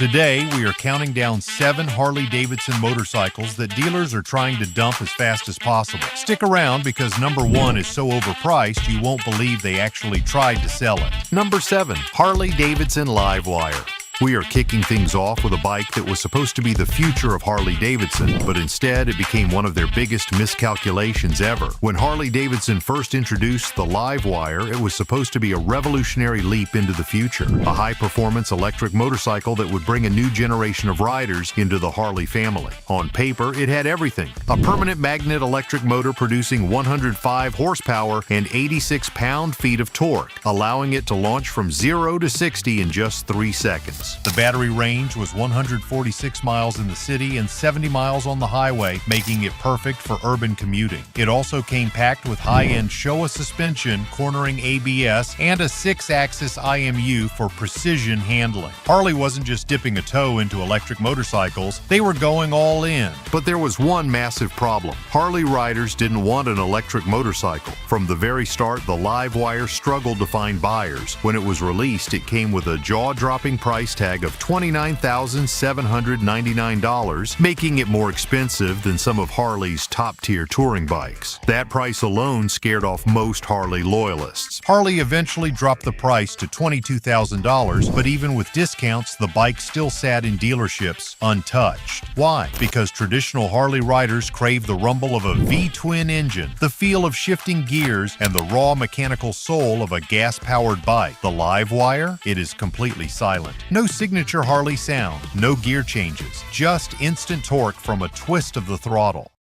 Today, we are counting down 7 Harley Davidson motorcycles that dealers are trying to dump as fast as possible. Stick around because number 1 is so overpriced you won't believe they actually tried to sell it. Number 7, Harley Davidson Livewire. We are kicking things off with a bike that was supposed to be the future of Harley Davidson, but instead it became one of their biggest miscalculations ever. When Harley Davidson first introduced the Livewire, it was supposed to be a revolutionary leap into the future, a high-performance electric motorcycle that would bring a new generation of riders into the Harley family. On paper, it had everything: a permanent magnet electric motor producing 105 horsepower and 86 pound-feet of torque, allowing it to launch from 0 to 60 in just 3 seconds. The battery range was 146 miles in the city and 70 miles on the highway, making it perfect for urban commuting. It also came packed with high-end Showa suspension, cornering ABS, and a 6-axis IMU for precision handling. Harley wasn't just dipping a toe into electric motorcycles, they were going all in. But there was one massive problem. Harley riders didn't want an electric motorcycle. From the very start, the Livewire struggled to find buyers. When it was released, it came with a jaw-dropping price tag of $29,799, making it more expensive than some of Harley's top-tier touring bikes. That price alone scared off most Harley loyalists. Harley eventually dropped the price to $22,000, but even with discounts, the bike still sat in dealerships untouched. Why? Because traditional Harley riders crave the rumble of a V-twin engine, the feel of shifting gears, and the raw mechanical soul of a gas-powered bike. The Livewire? It is completely silent. No signature Harley sound, no gear changes, just instant torque from a twist of the throttle.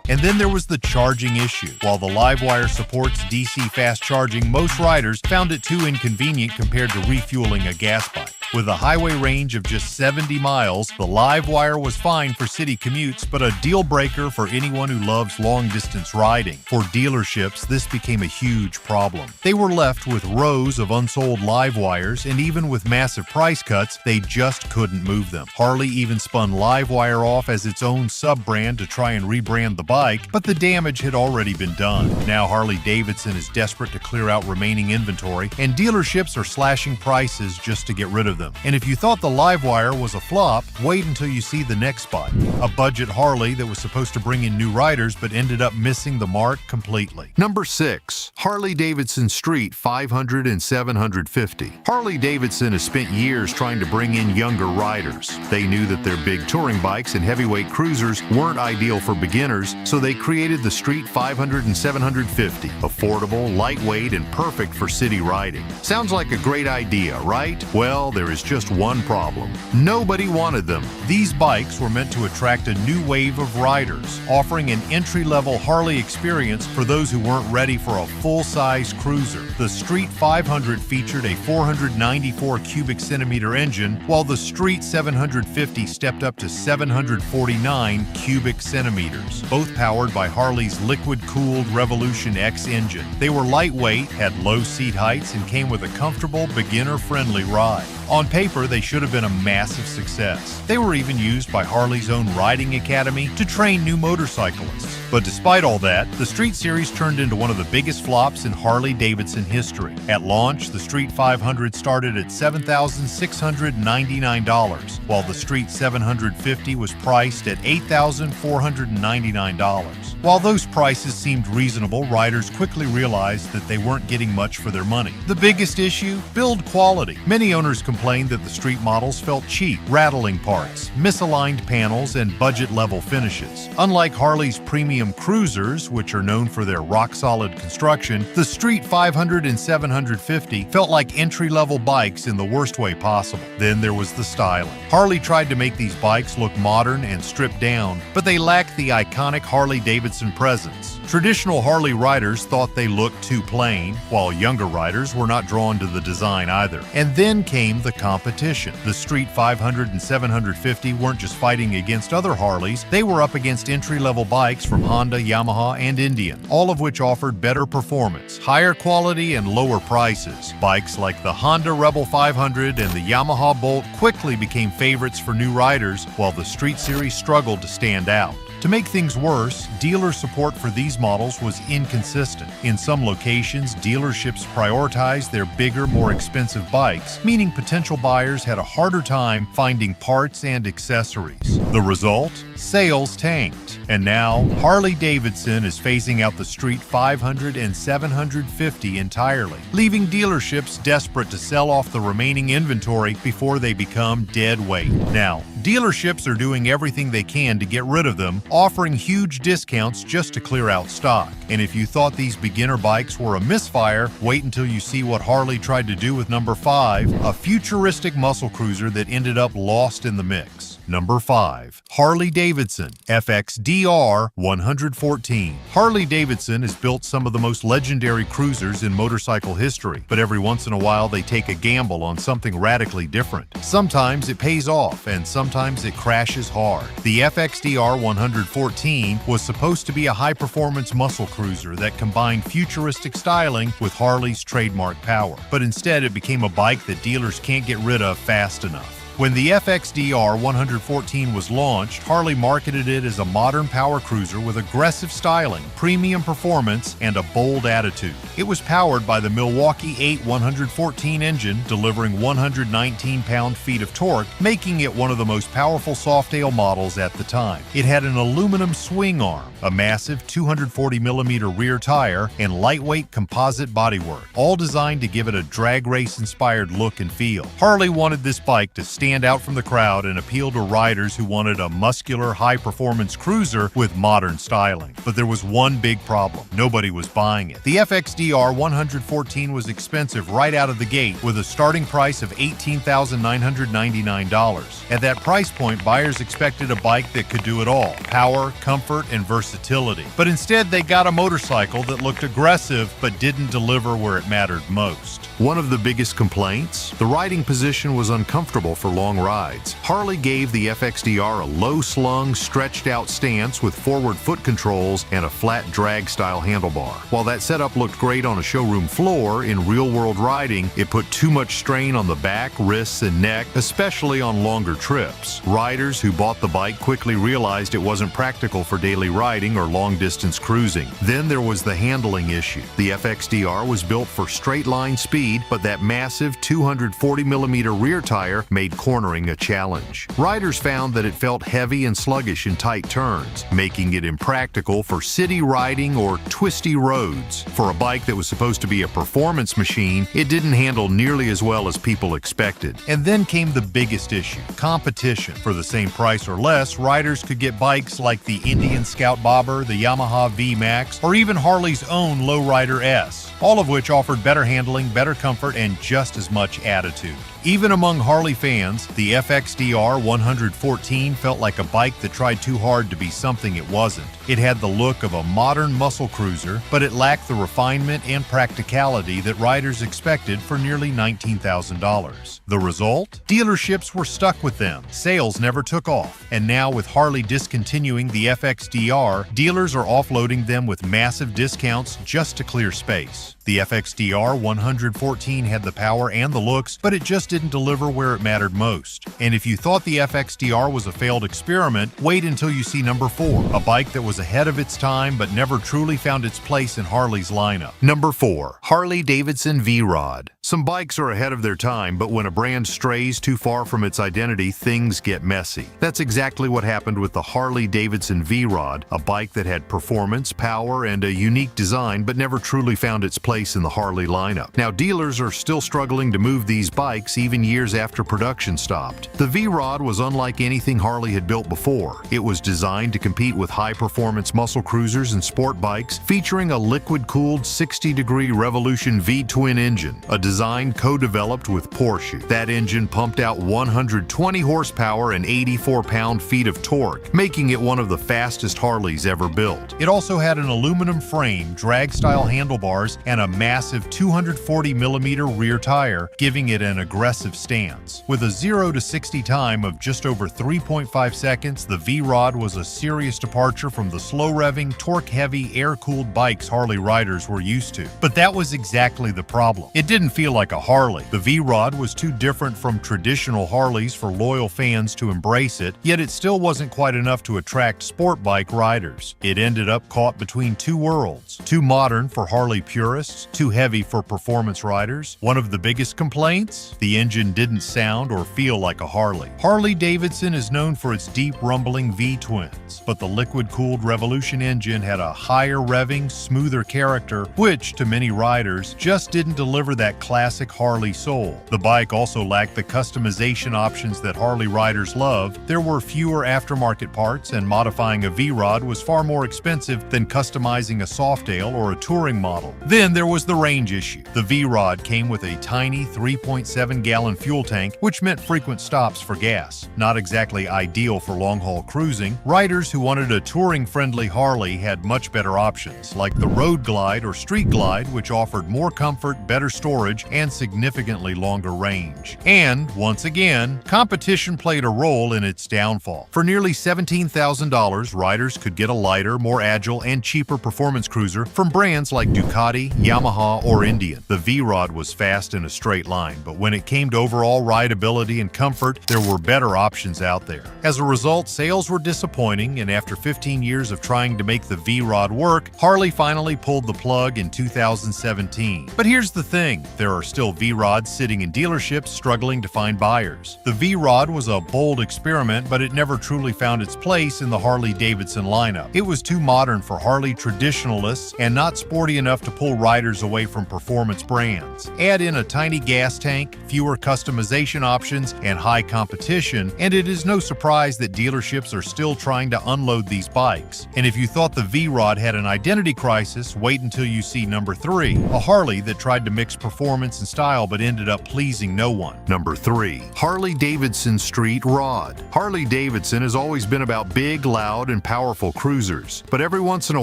And then there was the charging issue. While the Livewire supports DC fast charging, most riders found it too inconvenient compared to refueling a gas bike. With a highway range of just 70 miles, the Livewire was fine for city commutes, but a deal breaker for anyone who loves long-distance riding. For dealerships, this became a huge problem. They were left with rows of unsold Livewires, and even with massive price cuts, they just couldn't move them. Harley even spun Livewire off as its own sub-brand to try and rebrand the bike, but the damage had already been done. Now Harley Davidson is desperate to clear out remaining inventory, and dealerships are slashing prices just to get rid of them. And if you thought the Livewire was a flop, wait until you see the next bike. A budget Harley that was supposed to bring in new riders but ended up missing the mark completely. Number 6. Harley Davidson Street 500 and 750. Harley Davidson has spent years trying to bring in younger riders. They knew that their big touring bikes and heavyweight cruisers weren't ideal for beginners, so they created the Street 500 and 750. Affordable, lightweight, and perfect for city riding. Sounds like a great idea, right? Well, there is just one problem. Nobody wanted them. These bikes were meant to attract a new wave of riders, offering an entry-level Harley experience for those who weren't ready for a full-size cruiser. The Street 500 featured a 494 cubic centimeter engine, while the Street 750 stepped up to 749 cubic centimeters, both powered by Harley's liquid-cooled Revolution X engine. They were lightweight, had low seat heights, and came with a comfortable, beginner-friendly ride. On paper, they should have been a massive success. They were even used by Harley's own riding academy to train new motorcyclists. But despite all that, the Street Series turned into one of the biggest flops in Harley Davidson history. At launch, the Street 500 started at $7,699, while the Street 750 was priced at $8,499. While those prices seemed reasonable, riders quickly realized that they weren't getting much for their money. The biggest issue? Build quality. Many owners complained that the Street models felt cheap, rattling parts, misaligned panels, and budget-level finishes. Unlike Harley's premium cruisers, which are known for their rock-solid construction, the Street 500 and 750 felt like entry-level bikes in the worst way possible. Then there was the styling. Harley tried to make these bikes look modern and stripped down, but they lacked the iconic Harley Davidson presence. Traditional Harley riders thought they looked too plain, while younger riders were not drawn to the design either. And then came the competition. The Street 500 and 750 weren't just fighting against other Harleys, they were up against entry-level bikes from Honda, Yamaha, and Indian, all of which offered better performance, higher quality, and lower prices. Bikes like the Honda Rebel 500 and the Yamaha Bolt quickly became favorites for new riders, while the Street Series struggled to stand out. To make things worse, dealer support for these models was inconsistent. In some locations, dealerships prioritized their bigger, more expensive bikes, meaning potential buyers had a harder time finding parts and accessories. The result? Sales tanked. And now, Harley Davidson is phasing out the Street 500 and 750 entirely, leaving dealerships desperate to sell off the remaining inventory before they become dead weight. Now, dealerships are doing everything they can to get rid of them, offering huge discounts just to clear out stock. And if you thought these beginner bikes were a misfire, wait until you see what Harley tried to do with number 5, a futuristic muscle cruiser that ended up lost in the mix. Number 5. Harley Davidson FXDR 114. Harley Davidson has built some of the most legendary cruisers in motorcycle history, but every once in a while they take a gamble on something radically different. Sometimes it pays off, and sometimes it crashes hard. The FXDR 114 was supposed to be a high-performance muscle cruiser that combined futuristic styling with Harley's trademark power, but instead it became a bike that dealers can't get rid of fast enough. When the FXDR 114 was launched, Harley marketed it as a modern power cruiser with aggressive styling, premium performance, and a bold attitude. It was powered by the Milwaukee 8 114 engine, delivering 119 pound-feet of torque, making it one of the most powerful Softail models at the time. It had an aluminum swing arm, a massive 240mm rear tire, and lightweight composite bodywork, all designed to give it a drag race-inspired look and feel. Harley wanted this bike to stand out from the crowd and appeal to riders who wanted a muscular, high-performance cruiser with modern styling. But there was one big problem. Nobody was buying it. The FXDR 114 was expensive right out of the gate, with a starting price of $18,999. At that price point, buyers expected a bike that could do it all: power, comfort, and versatility. But instead, they got a motorcycle that looked aggressive but didn't deliver where it mattered most. One of the biggest complaints? The riding position was uncomfortable for long rides. Harley gave the FXDR a low-slung, stretched-out stance with forward foot controls and a flat drag-style handlebar. While that setup looked great on a showroom floor, in real-world riding, it put too much strain on the back, wrists, and neck, especially on longer trips. Riders who bought the bike quickly realized it wasn't practical for daily riding or long-distance cruising. Then there was the handling issue. The FXDR was built for straight-line speed, but that massive 240mm rear tire made cornering a challenge. Riders found that it felt heavy and sluggish in tight turns, making it impractical for city riding or twisty roads. For a bike that was supposed to be a performance machine, it didn't handle nearly as well as people expected. And then came the biggest issue: competition. For the same price or less, riders could get bikes like the Indian Scout Bobber, the Yamaha V-Max, or even Harley's own Lowrider S, all of which offered better handling, better comfort, and just as much attitude. Even among Harley fans, the FXDR 114 felt like a bike that tried too hard to be something it wasn't. It had the look of a modern muscle cruiser, but it lacked the refinement and practicality that riders expected for nearly $19,000. The result? Dealerships were stuck with them. Sales never took off. And now, with Harley discontinuing the FXDR, dealers are offloading them with massive discounts just to clear space. The FXDR 114 had the power and the looks, but it just didn't deliver where it mattered most. And if you thought the FXDR was a failed experiment, wait until you see number 4, a bike that was ahead of its time but never truly found its place in Harley's lineup. Number 4. Harley Davidson V-Rod. Some bikes are ahead of their time, but when a brand strays too far from its identity, things get messy. That's exactly what happened with the Harley Davidson V-Rod, a bike that had performance, power, and a unique design but never truly found its place in the Harley lineup. Now, dealers are still struggling to move these bikes even years after production stopped. The V-Rod was unlike anything Harley had built before. It was designed to compete with high-performance muscle cruisers and sport bikes, featuring a liquid-cooled 60-degree Revolution V-twin engine, a design co-developed with Porsche. That engine pumped out 120 horsepower and 84 pound-feet of torque, making it one of the fastest Harleys ever built. It also had an aluminum frame, drag-style handlebars, and a massive 240mm rear tire, giving it an aggressive stance. With a 0 to 60 time of just over 3.5 seconds, the V-Rod was a serious departure from the slow-revving, torque-heavy, air-cooled bikes Harley riders were used to. But that was exactly the problem. It didn't feel feel like a Harley. The V-Rod was too different from traditional Harleys for loyal fans to embrace it, yet it still wasn't quite enough to attract sport bike riders. It ended up caught between two worlds, too modern for Harley purists, too heavy for performance riders. One of the biggest complaints? The engine didn't sound or feel like a Harley. Harley Davidson is known for its deep rumbling V-twins, but the liquid-cooled Revolution engine had a higher revving, smoother character, which, to many riders, just didn't deliver that classic Harley soul. The bike also lacked the customization options that Harley riders love. There were fewer aftermarket parts, and modifying a V-Rod was far more expensive than customizing a Softail or a touring model. Then there was the range issue. The V-Rod came with a tiny 3.7-gallon fuel tank, which meant frequent stops for gas. Not exactly ideal for long-haul cruising. Riders who wanted a touring-friendly Harley had much better options, like the Road Glide or Street Glide, which offered more comfort, better storage, and significantly longer range. And, once again, competition played a role in its downfall. For nearly $17,000, riders could get a lighter, more agile, and cheaper performance cruiser from brands like Ducati, Yamaha, or Indian. The V-Rod was fast in a straight line, but when it came to overall rideability and comfort, there were better options out there. As a result, sales were disappointing, and after 15 years of trying to make the V-Rod work, Harley finally pulled the plug in 2017. But here's the thing, there are still V-Rods sitting in dealerships struggling to find buyers. The V-Rod was a bold experiment, but it never truly found its place in the Harley Davidson lineup. It was too modern for Harley traditionalists and not sporty enough to pull riders away from performance brands. Add in a tiny gas tank, fewer customization options, and high competition, and it is no surprise that dealerships are still trying to unload these bikes. And if you thought the V-Rod had an identity crisis, wait until you see number 3, a Harley that tried to mix performance and style but ended up pleasing no one. Number 3, Harley Davidson Street Rod. Harley Davidson has always been about big, loud, and powerful cruisers, but every once in a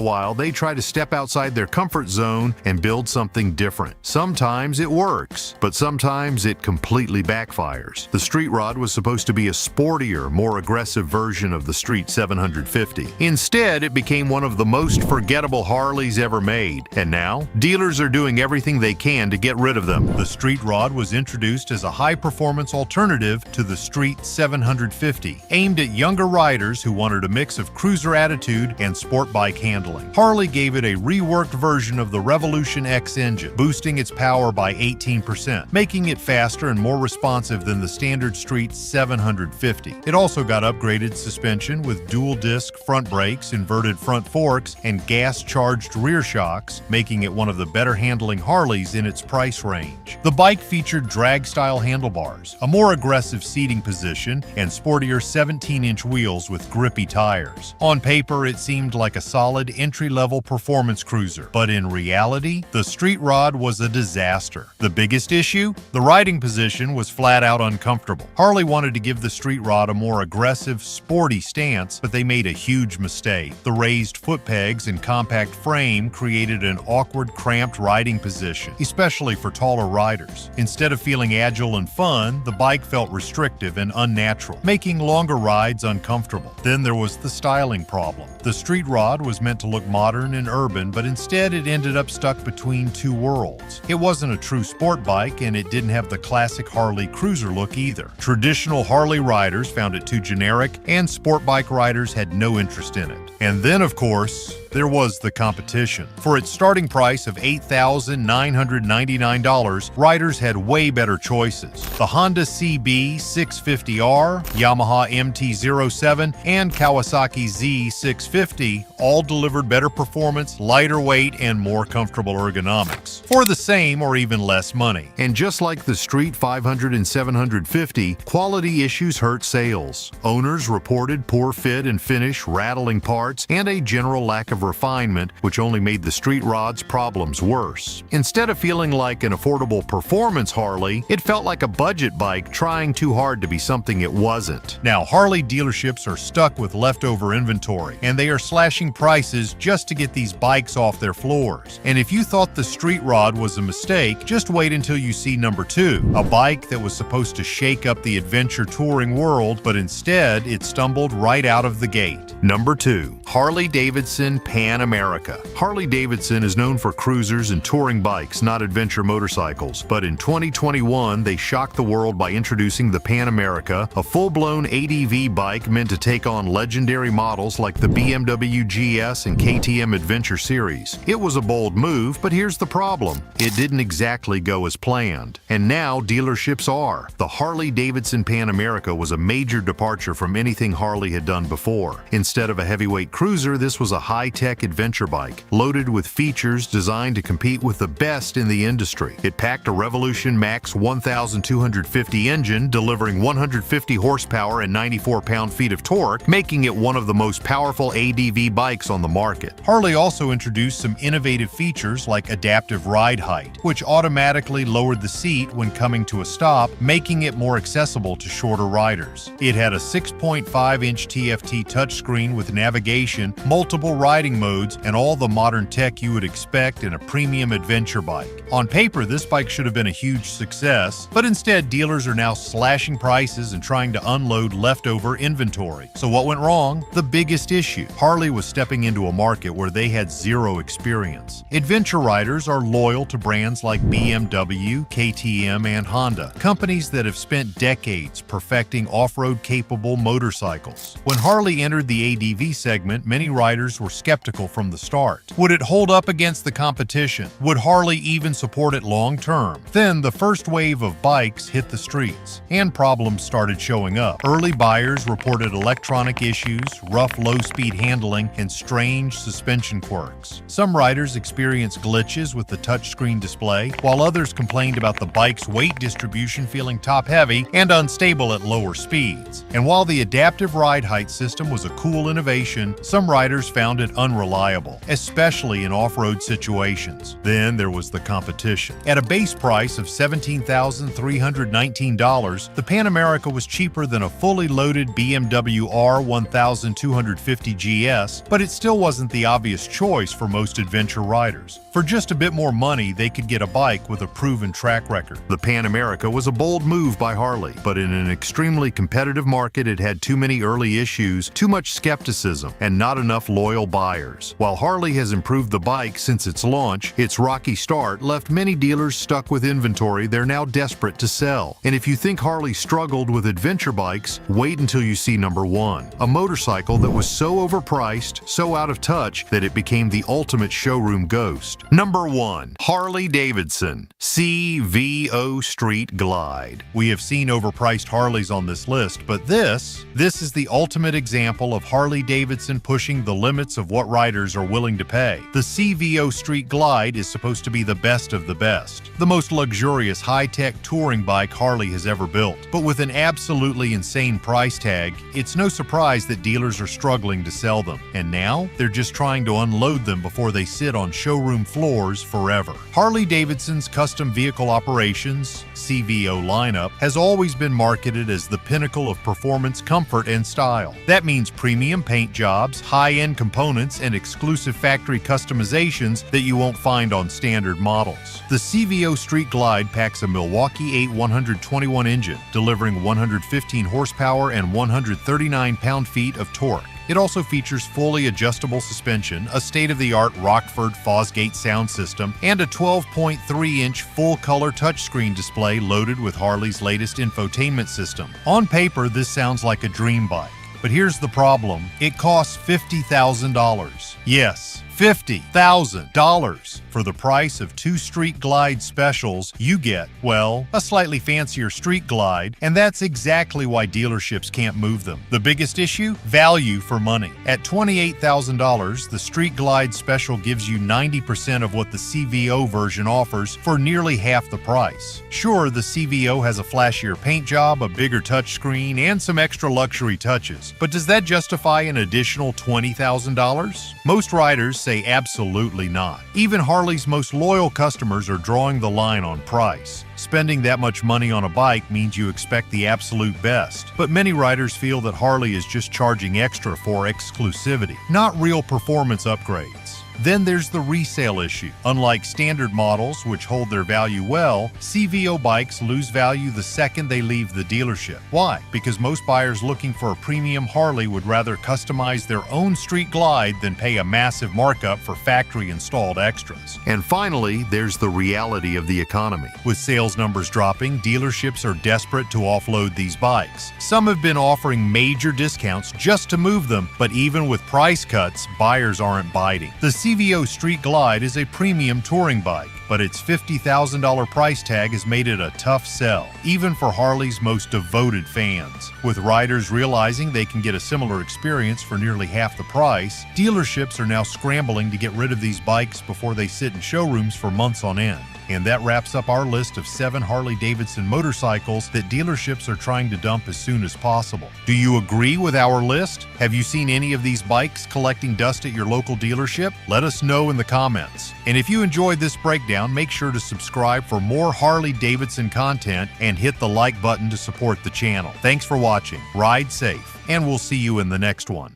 while they try to step outside their comfort zone and build something different. Sometimes it works, but sometimes it completely backfires. The Street Rod was supposed to be a sportier, more aggressive version of the Street 750. Instead, it became one of the most forgettable Harleys ever made, and now, dealers are doing everything they can to get rid of them. The Street Rod was introduced as a high-performance alternative to the Street 750, aimed at younger riders who wanted a mix of cruiser attitude and sport bike handling. Harley gave it a reworked version of the Revolution X engine, boosting its power by 18%, making it faster and more responsive than the standard Street 750. It also got upgraded suspension with dual-disc front brakes, inverted front forks, and gas-charged rear shocks, making it one of the better-handling Harleys in its price range. The bike featured drag-style handlebars, a more aggressive seating position, and sportier 17-inch wheels with grippy tires. On paper, it seemed like a solid entry-level performance cruiser, but in reality, the Street Rod was a disaster. The biggest issue? The riding position was flat-out uncomfortable. Harley wanted to give the Street Rod a more aggressive, sporty stance, but they made a huge mistake. The raised foot pegs and compact frame created an awkward, cramped riding position, especially for taller riders. Instead of feeling agile and fun, the bike felt restrictive and unnatural, making longer rides uncomfortable. Then there was the styling problem. The Street Rod was meant to look modern and urban, but instead it ended up stuck between two worlds. It wasn't a true sport bike, and it didn't have the classic Harley cruiser look either. Traditional Harley riders found it too generic, and sport bike riders had no interest in it. And then, of course, there was the competition. For its starting price of $8,999, riders had way better choices. The Honda CB 650R, Yamaha MT-07, and Kawasaki Z650 all delivered better performance, lighter weight, and more comfortable ergonomics for the same or even less money. And just like the Street 500 and 750, quality issues hurt sales. Owners reported poor fit and finish, rattling parts, and a general lack of refinement, which only made the Street Rod's problems worse. Instead of feeling like an affordable performance Harley, it felt like a budget bike trying too hard to be something it wasn't. Now, Harley dealerships are stuck with leftover inventory, and they are slashing prices just to get these bikes off their floors. And if you thought the Street Rod was a mistake, just wait until you see number 2, a bike that was supposed to shake up the adventure touring world, but instead it stumbled right out of the gate. Number 2, Harley Davidson Pan America. Harley Davidson is known for cruisers and touring bikes, not adventure motorcycles. But in 2021, they shocked the world by introducing the Pan America, a full-blown ADV bike meant to take on legendary models like the BMW GS and KTM Adventure Series. It was a bold move, but here's the problem. It didn't exactly go as planned. And now dealerships are. The Harley Davidson Pan America was a major departure from anything Harley had done before. Instead of a heavyweight cruiser, this was a high-tech adventure bike, loaded with features designed to compete with the best in the industry. It packed a Revolution Max 1250 engine, delivering 150 horsepower and 94 pound-feet of torque, making it one of the most powerful ADV bikes on the market. Harley also introduced some innovative features like adaptive ride height, which automatically lowered the seat when coming to a stop, making it more accessible to shorter riders. It had a 6.5-inch TFT touchscreen with navigation, multiple riding modes, and all the modern tech you would expect in a premium adventure bike. On paper, this bike should have been a huge success, but instead dealers are now slashing prices and trying to unload leftover inventory. So what went wrong? The biggest issue. Harley was stepping into a market where they had zero experience. Adventure riders are loyal to brands like BMW, KTM, and Honda, companies that have spent decades perfecting off-road capable motorcycles. When Harley entered the ADV segment, many riders were skeptical from the start. Would it hold up against the competition? Would Harley even support it long-term? Then the first wave of bikes hit the streets, and problems started showing up. Early buyers reported electronic issues, rough low-speed handling, and strange suspension quirks. Some riders experienced glitches with the touchscreen display, while others complained about the bike's weight distribution feeling top-heavy and unstable at lower speeds. And while the adaptive ride height system was a cool innovation, some riders found it unreliable, especially in off-road situations. Then there was the competition. At a base price of $17,319, the Pan America was cheaper than a fully loaded BMW R 1250 GS, but it still wasn't the obvious choice for most adventure riders. For just a bit more money, they could get a bike with a proven track record. The Pan America was a bold move by Harley, but in an extremely competitive market, it had too many early issues, too much skepticism, and not enough loyal buyers. While Harley has improved the bike since its launch, its rocky start left many dealers stuck with inventory they're now desperate to sell. And if you think Harley struggled with adventure bikes, wait until you see number one, a motorcycle that was so overpriced, so out of touch, that it became the ultimate showroom ghost. Number 1. Harley Davidson CVO Street Glide. We have seen overpriced Harleys on this list, but this is the ultimate example of Harley Davidson pushing the limits of what riders are willing to pay. The CVO Street Glide is supposed to be the best of the best, the most luxurious high-tech touring bike Harley has ever built. But with an absolutely insane price tag, it's no surprise that dealers are struggling to sell them. And now, they're just trying to unload them before they sit on showroom floors forever. Harley Davidson's Custom Vehicle Operations CVO lineup has always been marketed as the pinnacle of performance, comfort, and style. That means premium paint jobs, high-end components, and exclusive factory customizations that you won't find on standard models. The CVO Street Glide packs a Milwaukee 8 121 engine, delivering 115 horsepower and 139 pound-feet of torque. It also features fully adjustable suspension, a state-of-the-art Rockford Fosgate sound system, and a 12.3-inch full-color touchscreen display loaded with Harley's latest infotainment system. On paper, this sounds like a dream bike. But here's the problem. It costs $50,000. Yes, $50,000. For the price of 2 Street Glide specials, you get, well, a slightly fancier Street Glide, and that's exactly why dealerships can't move them. The biggest issue? Value for money. At $28,000, the Street Glide special gives you 90% of what the CVO version offers for nearly half the price. Sure, the CVO has a flashier paint job, a bigger touchscreen, and some extra luxury touches, but does that justify an additional $20,000? Most riders say absolutely not. Even Harley's most loyal customers are drawing the line on price. Spending that much money on a bike means you expect the absolute best, but many riders feel that Harley is just charging extra for exclusivity, not real performance upgrades. Then there's the resale issue. Unlike standard models, which hold their value well, CVO bikes lose value the second they leave the dealership. Why? Because most buyers looking for a premium Harley would rather customize their own street glide than pay a massive markup for factory-installed extras. And finally, there's the reality of the economy. With sales numbers dropping, dealerships are desperate to offload these bikes. Some have been offering major discounts just to move them, but even with price cuts, buyers aren't biting. The CVO Street Glide is a premium touring bike, but its $50,000 price tag has made it a tough sell, even for Harley's most devoted fans. With riders realizing they can get a similar experience for nearly half the price, dealerships are now scrambling to get rid of these bikes before they sit in showrooms for months on end. And that wraps up our list of 7 Harley Davidson motorcycles that dealerships are trying to dump as soon as possible. Do you agree with our list? Have you seen any of these bikes collecting dust at your local dealership? Let us know in the comments. And if you enjoyed this breakdown, make sure to subscribe for more Harley Davidson content and hit the like button to support the channel. Thanks for watching, ride safe, and we'll see you in the next one.